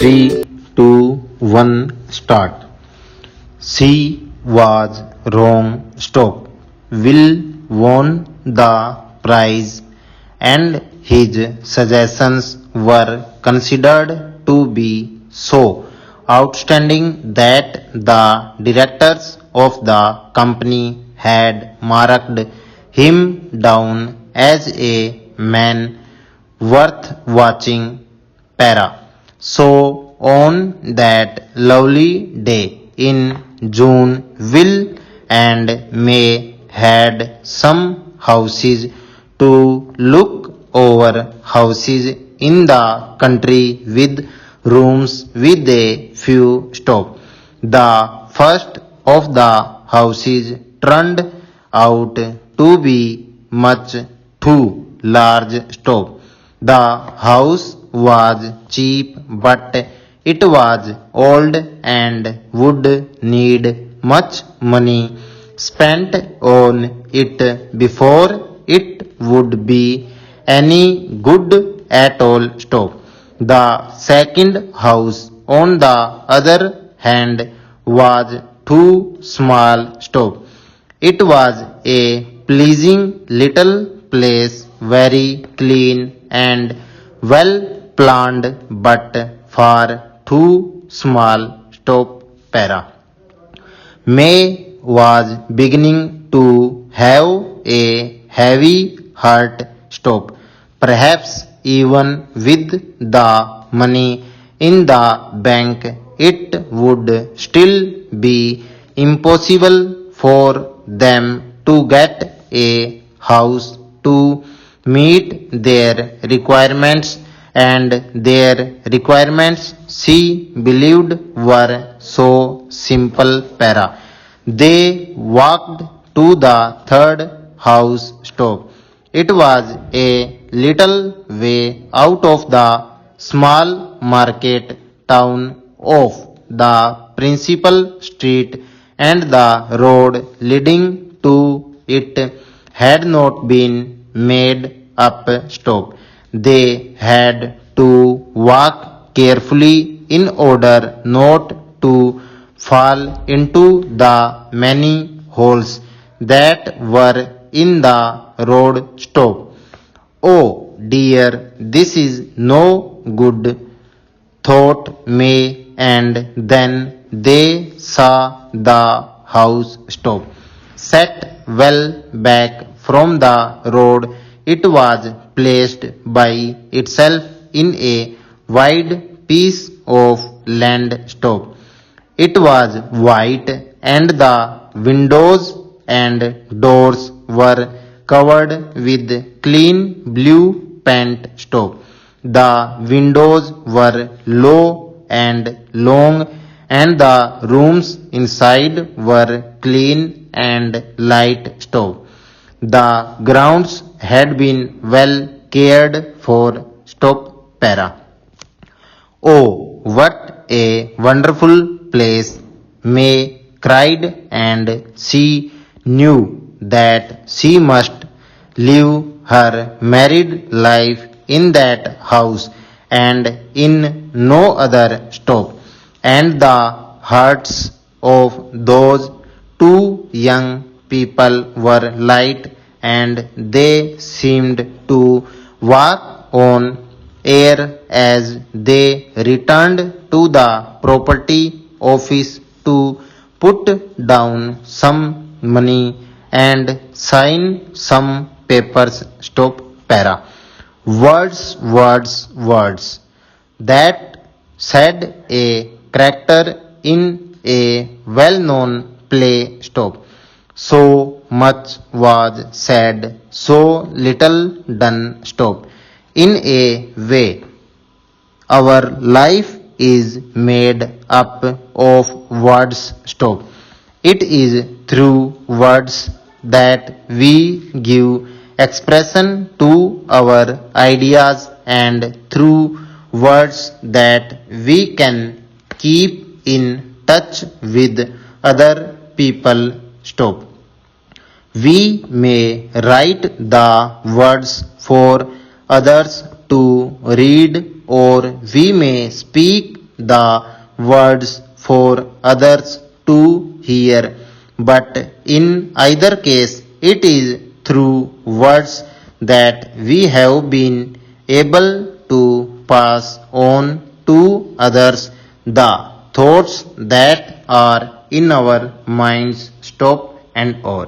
3, 2, 1, start. She was wrong. Stop. Will won the prize, and his suggestions were considered to be so outstanding that the directors of the company had marked him down as a man worth watching. Para. So on that lovely day in June, Will and May had some houses to look over, houses in the country with rooms with a few stops. The first of the houses turned out to be much too large stop. The house was cheap, but it was old and would need much money spent on it before it would be any good at all. Stop. The second house, on the other hand, was too small. Stop. It was a pleasing little place, very clean and well planned, but far too small. Stop. Para. May was beginning to have a heavy heart. Stop. Perhaps even with the money in the bank, it would still be impossible for them to get a house to meet their requirements, and their requirements, she believed, were so simple. Para. They walked to the third house. Stop. It was a little way out of the small market town of the principal street, and the road leading to it had not been made up. Stop. They had to walk carefully in order not to fall into the many holes that were in the road. Stop. Oh dear, this is no good, thought May, and then they saw the house. Stop. Set well back from the road, it was placed by itself in a wide piece of land. Stop. It was white, and the windows and doors were covered with clean blue paint. Stop. The windows were low and long, and the rooms inside were clean and light. Stop. The grounds had been well cared for. Stop. Para. Oh, what a wonderful place, May cried, and she knew that she must live her married life in that house and in no other. Stop. And the hearts of those two young people were light, and they seemed to walk on air as they returned to the property office to put down some money and sign some papers. Stop. Para. Words, words, words. That said a character in a well-known play. Stop. So much was said, so little done. Stop. In a way, our life is made up of words. Stop. It is through words that we give expression to our ideas, and through words that we can keep in touch with other people. Stop. We may write the words for others to read, or we may speak the words for others to hear, but in either case it is through words that we have been able to pass on to others the thoughts that are in our minds. Stop and or.